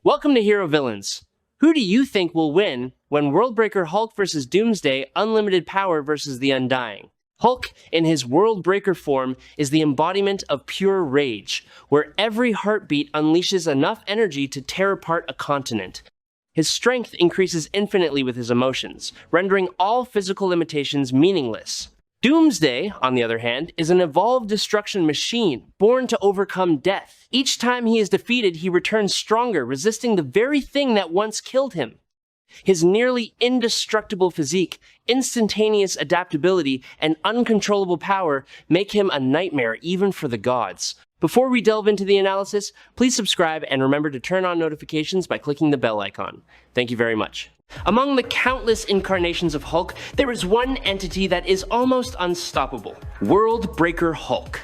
Welcome to Hero Villains. Who do you think will win when Worldbreaker Hulk vs. Doomsday, Unlimited Power vs. the Undying? Hulk, in his Worldbreaker form, is the embodiment of pure rage, where every heartbeat unleashes enough energy to tear apart a continent. His strength increases infinitely with his emotions, rendering all physical limitations meaningless. Doomsday, on the other hand, is an evolved destruction machine, born to overcome death. Each time he is defeated, he returns stronger, resisting the very thing that once killed him. His nearly indestructible physique, instantaneous adaptability, and uncontrollable power make him a nightmare even for the gods. Before we delve into the analysis, please subscribe and remember to turn on notifications by clicking the bell icon. Thank you very much. Among the countless incarnations of Hulk, there is one entity that is almost unstoppable: Worldbreaker Hulk.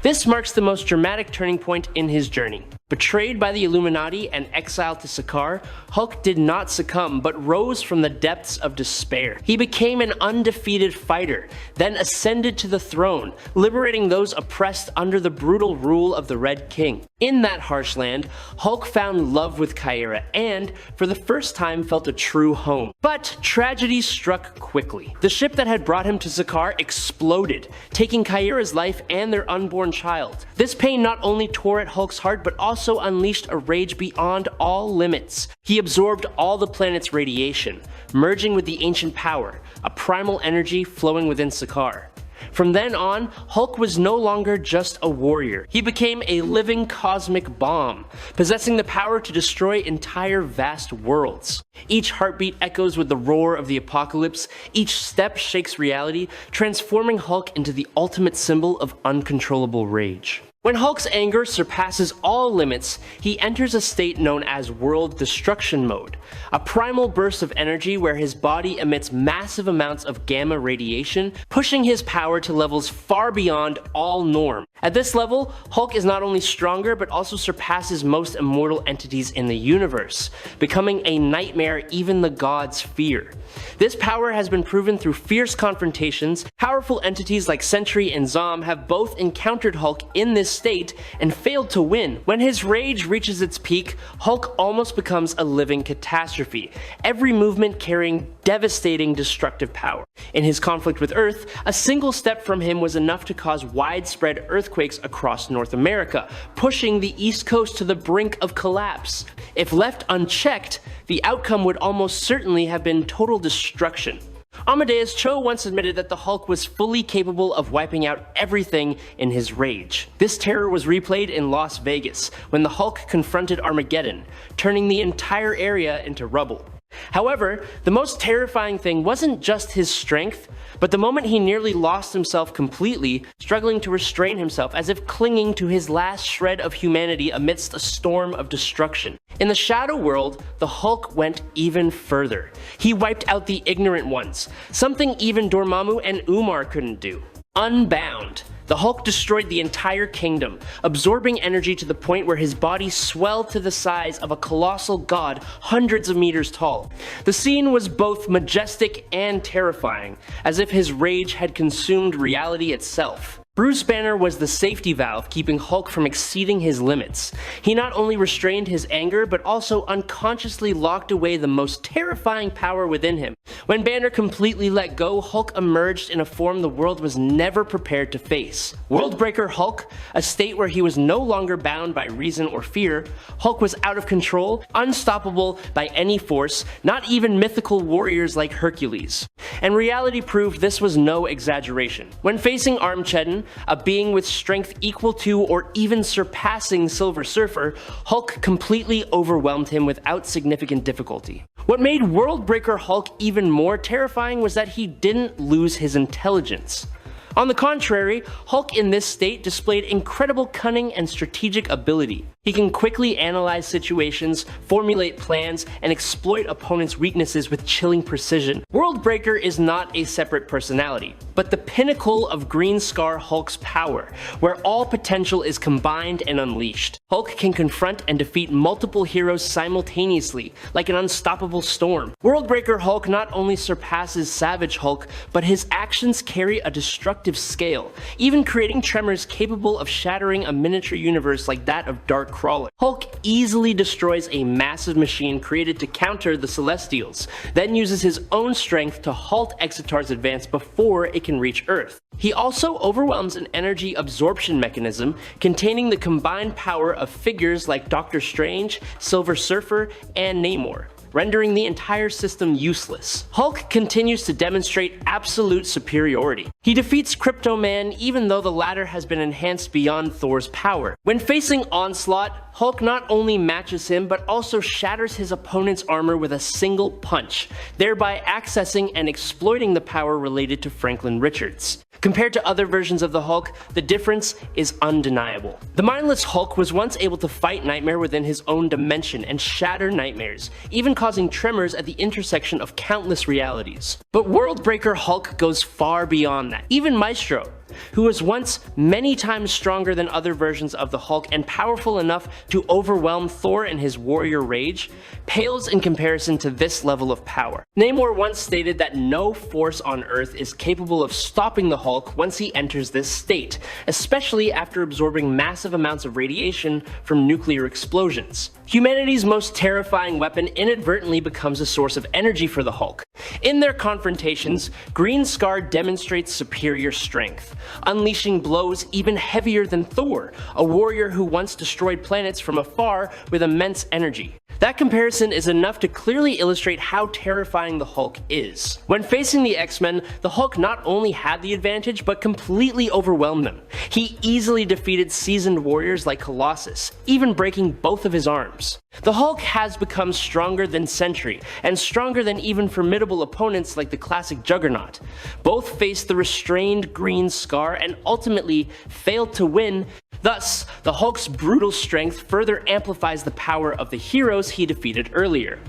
This marks the most dramatic turning point in his journey. Betrayed by the Illuminati and exiled to Sakaar, Hulk did not succumb, but rose from the depths of despair. He became an undefeated fighter, then ascended to the throne, liberating those oppressed under the brutal rule of the Red King. In that harsh land, Hulk found love with Kyra and, for the first time, felt a true home. But tragedy struck quickly. The ship that had brought him to Sakaar exploded, taking Kyra's life and their unborn child. This pain not only tore at Hulk's heart, but also unleashed a rage beyond all limits. He absorbed all the planet's radiation, merging with the ancient power, a primal energy flowing within Sakaar. From then on, Hulk was no longer just a warrior. He became a living cosmic bomb, possessing the power to destroy entire vast worlds. Each heartbeat echoes with the roar of the apocalypse, each step shakes reality, transforming Hulk into the ultimate symbol of uncontrollable rage. When Hulk's anger surpasses all limits, he enters a state known as World Destruction Mode, a primal burst of energy where his body emits massive amounts of gamma radiation, pushing his power to levels far beyond all norm. At this level, Hulk is not only stronger but also surpasses most immortal entities in the universe, becoming a nightmare even the gods fear. This power has been proven through fierce confrontations. Powerful entities like Sentry and Zom have both encountered Hulk in this state and failed to win. When his rage reaches its peak, Hulk almost becomes a living catastrophe, every movement carrying devastating destructive power. In his conflict with Earth, a single step from him was enough to cause widespread earthquakes across North America, pushing the East Coast to the brink of collapse. If left unchecked, the outcome would almost certainly have been total destruction. Amadeus Cho once admitted that the Hulk was fully capable of wiping out everything in his rage. This terror was replayed in Las Vegas, when the Hulk confronted Armageddon, turning the entire area into rubble. However, the most terrifying thing wasn't just his strength, but the moment he nearly lost himself completely, struggling to restrain himself as if clinging to his last shred of humanity amidst a storm of destruction. In the Shadow World, the Hulk went even further. He wiped out the ignorant ones, something even Dormammu and Umar couldn't do. Unbound, the Hulk destroyed the entire kingdom, absorbing energy to the point where his body swelled to the size of a colossal god hundreds of meters tall. The scene was both majestic and terrifying, as if his rage had consumed reality itself. Bruce Banner was the safety valve keeping Hulk from exceeding his limits. He not only restrained his anger, but also unconsciously locked away the most terrifying power within him. When Banner completely let go, Hulk emerged in a form the world was never prepared to face. Worldbreaker Hulk, a state where he was no longer bound by reason or fear, Hulk was out of control, unstoppable by any force, not even mythical warriors like Hercules. And reality proved this was no exaggeration. When facing Armageddon, a being with strength equal to or even surpassing Silver Surfer, Hulk completely overwhelmed him without significant difficulty. What made Worldbreaker Hulk even more terrifying was that he didn't lose his intelligence. On the contrary, Hulk in this state displayed incredible cunning and strategic ability. He can quickly analyze situations, formulate plans, and exploit opponents' weaknesses with chilling precision. Worldbreaker is not a separate personality, but the pinnacle of Green Scar Hulk's power, where all potential is combined and unleashed. Hulk can confront and defeat multiple heroes simultaneously, like an unstoppable storm. Worldbreaker Hulk not only surpasses Savage Hulk, but his actions carry a destructive scale, even creating tremors capable of shattering a miniature universe like that of Dark crawling. Hulk easily destroys a massive machine created to counter the Celestials, then uses his own strength to halt Exitar's advance before it can reach Earth. He also overwhelms an energy absorption mechanism containing the combined power of figures like Doctor Strange, Silver Surfer, and Namor, rendering the entire system useless. Hulk continues to demonstrate absolute superiority. He defeats Crypto-Man even though the latter has been enhanced beyond Thor's power. When facing Onslaught, Hulk not only matches him but also shatters his opponent's armor with a single punch, thereby accessing and exploiting the power related to Franklin Richards. Compared to other versions of the Hulk, the difference is undeniable. The mindless Hulk was once able to fight Nightmare within his own dimension and shatter nightmares, even causing tremors at the intersection of countless realities. But Worldbreaker Hulk goes far beyond that. Even Maestro, who was once many times stronger than other versions of the Hulk and powerful enough to overwhelm Thor in his warrior rage, pales in comparison to this level of power. Namor once stated that no force on Earth is capable of stopping the Hulk once he enters this state, especially after absorbing massive amounts of radiation from nuclear explosions. Humanity's most terrifying weapon inadvertently becomes a source of energy for the Hulk. In their confrontations, Green Scar demonstrates superior strength, unleashing blows even heavier than Thor, a warrior who once destroyed planets from afar with immense energy. That comparison is enough to clearly illustrate how terrifying the Hulk is. When facing the X-Men, the Hulk not only had the advantage, but completely overwhelmed them. He easily defeated seasoned warriors like Colossus, even breaking both of his arms. The Hulk has become stronger than Sentry, and stronger than even formidable opponents like the classic Juggernaut. Both faced the restrained Green Scar and ultimately failed to win. Thus, the Hulk's brutal strength further amplifies the power of the heroes he defeated earlier.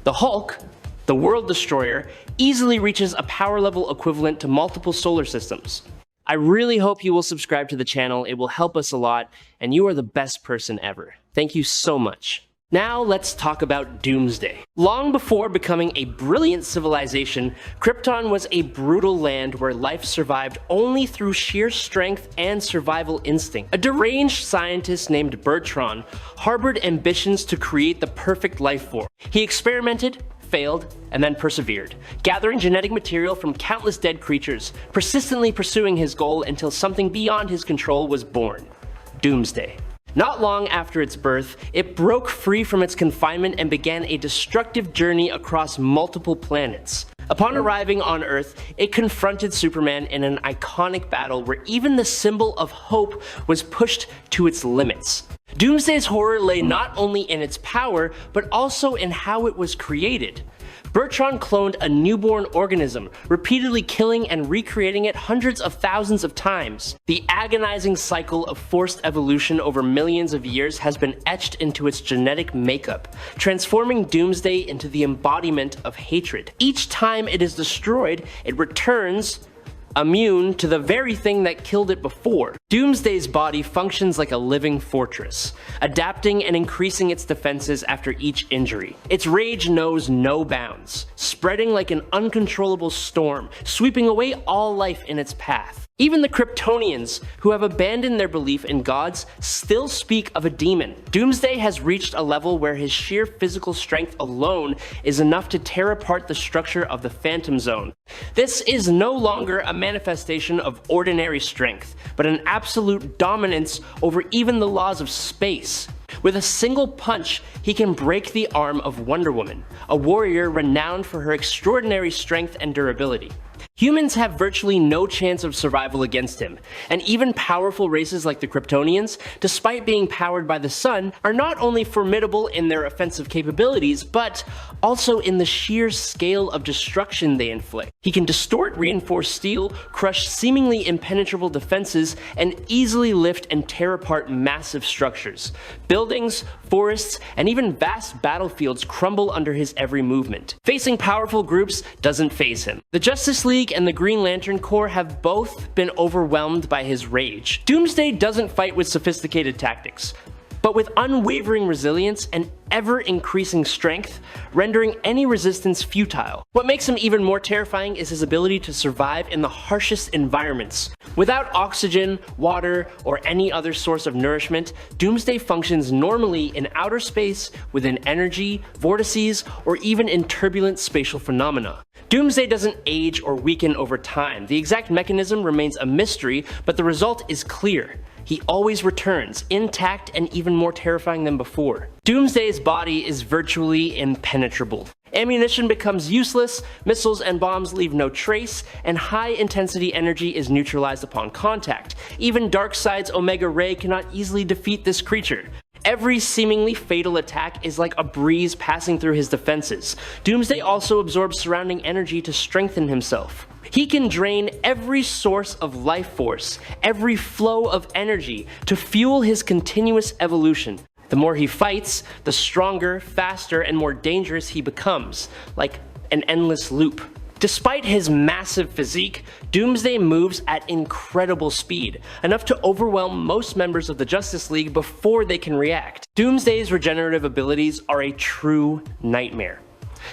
The Hulk, the World Destroyer, easily reaches a power level equivalent to multiple solar systems. I really hope you will subscribe to the channel. It will help us a lot, and you are the best person ever. Thank you so much. Now let's talk about Doomsday. Long before becoming a brilliant civilization, Krypton was a brutal land where life survived only through sheer strength and survival instinct. A deranged scientist named Bertrand harbored ambitions to create the perfect life form. He experimented, failed, and then persevered, gathering genetic material from countless dead creatures, persistently pursuing his goal until something beyond his control was born: Doomsday. Not long after its birth, it broke free from its confinement and began a destructive journey across multiple planets. Upon arriving on Earth, it confronted Superman in an iconic battle where even the symbol of hope was pushed to its limits. Doomsday's horror lay not only in its power, but also in how it was created. Bertrand cloned a newborn organism, repeatedly killing and recreating it hundreds of thousands of times. The agonizing cycle of forced evolution over millions of years has been etched into its genetic makeup, transforming Doomsday into the embodiment of hatred. Each time it is destroyed, it returns immune to the very thing that killed it before. Doomsday's body functions like a living fortress, adapting and increasing its defenses after each injury. Its rage knows no bounds, spreading like an uncontrollable storm, sweeping away all life in its path. Even the Kryptonians, who have abandoned their belief in gods, still speak of a demon. Doomsday has reached a level where his sheer physical strength alone is enough to tear apart the structure of the Phantom Zone. This is no longer a manifestation of ordinary strength, but an absolute dominance over even the laws of space. With a single punch, he can break the arm of Wonder Woman, a warrior renowned for her extraordinary strength and durability. Humans have virtually no chance of survival against him, and even powerful races like the Kryptonians, despite being powered by the sun, are not only formidable in their offensive capabilities, but also in the sheer scale of destruction they inflict. He can distort reinforced steel, crush seemingly impenetrable defenses, and easily lift and tear apart massive structures. Buildings, forests, and even vast battlefields crumble under his every movement. Facing powerful groups doesn't faze him. The Justice League and the Green Lantern Corps have both been overwhelmed by his rage. Doomsday doesn't fight with sophisticated tactics. but with unwavering resilience and ever-increasing strength, rendering any resistance futile. What makes him even more terrifying is his ability to survive in the harshest environments. Without oxygen, water, or any other source of nourishment, Doomsday functions normally in outer space, within energy, vortices, or even in turbulent spatial phenomena. Doomsday doesn't age or weaken over time. The exact mechanism remains a mystery, but the result is clear. He always returns, intact and even more terrifying than before. Doomsday's body is virtually impenetrable. Ammunition becomes useless, missiles and bombs leave no trace, and high-intensity energy is neutralized upon contact. Even Darkseid's Omega Ray cannot easily defeat this creature. Every seemingly fatal attack is like a breeze passing through his defenses. Doomsday also absorbs surrounding energy to strengthen himself. He can drain every source of life force, every flow of energy, to fuel his continuous evolution. The more he fights, the stronger, faster, and more dangerous he becomes, like an endless loop. Despite his massive physique, Doomsday moves at incredible speed, enough to overwhelm most members of the Justice League before they can react. Doomsday's regenerative abilities are a true nightmare.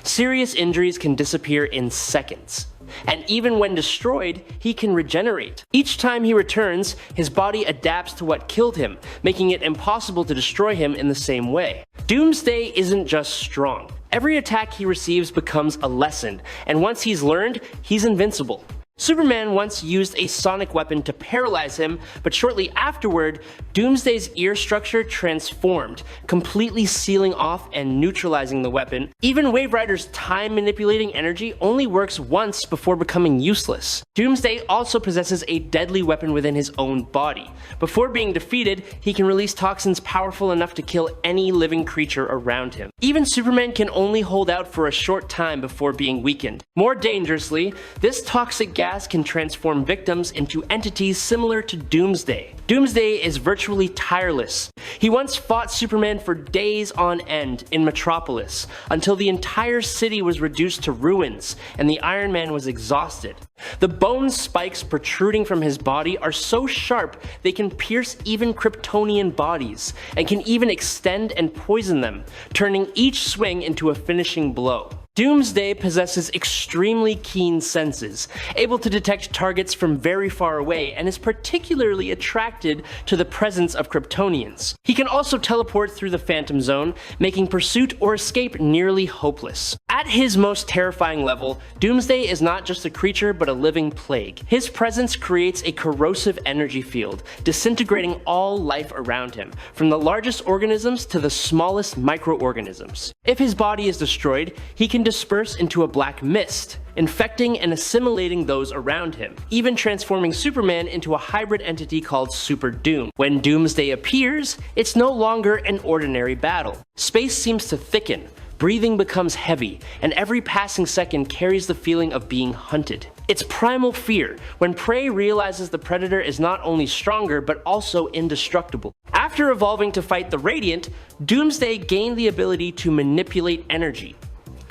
Serious injuries can disappear in seconds, and even when destroyed, he can regenerate. Each time he returns, his body adapts to what killed him, making it impossible to destroy him in the same way. Doomsday isn't just strong. Every attack he receives becomes a lesson, and once he's learned, he's invincible. Superman once used a sonic weapon to paralyze him, but shortly afterward, Doomsday's ear structure transformed, completely sealing off and neutralizing the weapon. Even Wave Rider's time-manipulating energy only works once before becoming useless. Doomsday also possesses a deadly weapon within his own body. Before being defeated, he can release toxins powerful enough to kill any living creature around him. Even Superman can only hold out for a short time before being weakened. More dangerously, this toxic gas can transform victims into entities similar to Doomsday. Doomsday is virtually tireless. He once fought Superman for days on end in Metropolis, until the entire city was reduced to ruins and the Iron Man was exhausted. The bone spikes protruding from his body are so sharp they can pierce even Kryptonian bodies, and can even extend and poison them, turning each swing into a finishing blow. Doomsday possesses extremely keen senses, able to detect targets from very far away, and is particularly attracted to the presence of Kryptonians. He can also teleport through the Phantom Zone, making pursuit or escape nearly hopeless. At his most terrifying level, Doomsday is not just a creature but a living plague. His presence creates a corrosive energy field, disintegrating all life around him, from the largest organisms to the smallest microorganisms. If his body is destroyed, he can disperse into a black mist, infecting and assimilating those around him, even transforming Superman into a hybrid entity called Super Doom. When Doomsday appears, it's no longer an ordinary battle. Space seems to thicken, breathing becomes heavy, and every passing second carries the feeling of being hunted. It's primal fear, when prey realizes the predator is not only stronger but also indestructible. After evolving to fight the Radiant, Doomsday gained the ability to manipulate energy.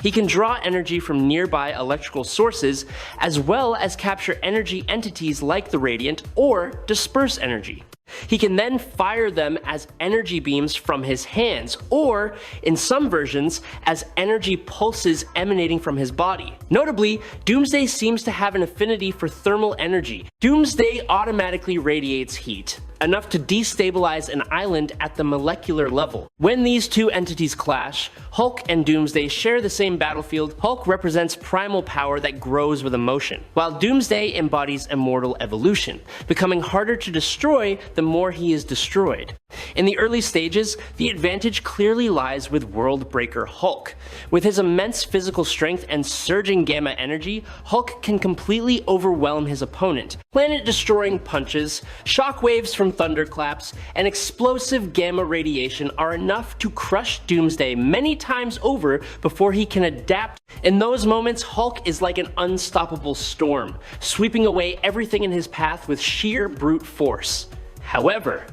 He can draw energy from nearby electrical sources, as well as capture energy entities like the Radiant, or disperse energy. He can then fire them as energy beams from his hands, or, in some versions, as energy pulses emanating from his body. Notably, Doomsday seems to have an affinity for thermal energy. Doomsday automatically radiates heat, enough to destabilize an island at the molecular level. When these two entities clash, Hulk and Doomsday share the same battlefield. Hulk represents primal power that grows with emotion, while Doomsday embodies immortal evolution, becoming harder to destroy the more he is destroyed. In the early stages, the advantage clearly lies with Worldbreaker Hulk. With his immense physical strength and surging gamma energy, Hulk can completely overwhelm his opponent. Planet-destroying punches, shockwaves from thunderclaps, and explosive gamma radiation are enough to crush Doomsday many times over before he can adapt. In those moments, Hulk is like an unstoppable storm, sweeping away everything in his path with sheer brute force. However,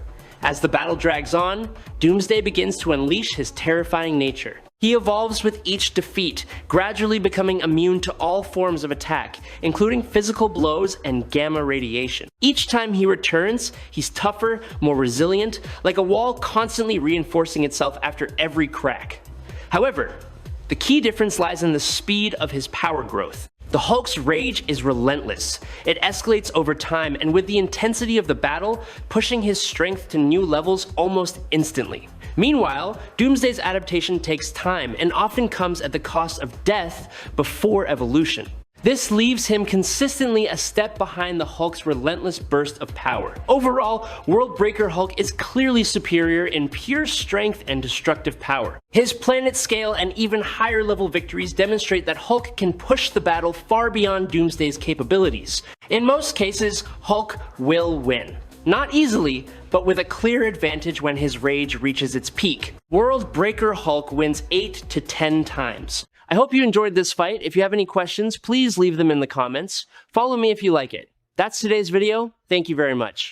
as the battle drags on, Doomsday begins to unleash his terrifying nature. He evolves with each defeat, gradually becoming immune to all forms of attack, including physical blows and gamma radiation. Each time he returns, he's tougher, more resilient, like a wall constantly reinforcing itself after every crack. However, the key difference lies in the speed of his power growth. The Hulk's rage is relentless. It escalates over time, and with the intensity of the battle, pushing his strength to new levels almost instantly. Meanwhile, Doomsday's adaptation takes time and often comes at the cost of death before evolution. This leaves him consistently a step behind the Hulk's relentless burst of power. Overall, Worldbreaker Hulk is clearly superior in pure strength and destructive power. His planet scale and even higher level victories demonstrate that Hulk can push the battle far beyond Doomsday's capabilities. In most cases, Hulk will win. Not easily, but with a clear advantage when his rage reaches its peak. Worldbreaker Hulk wins 8 to 10 times. I hope you enjoyed this fight. If you have any questions, please leave them in the comments. Follow me if you like it. That's today's video. Thank you very much.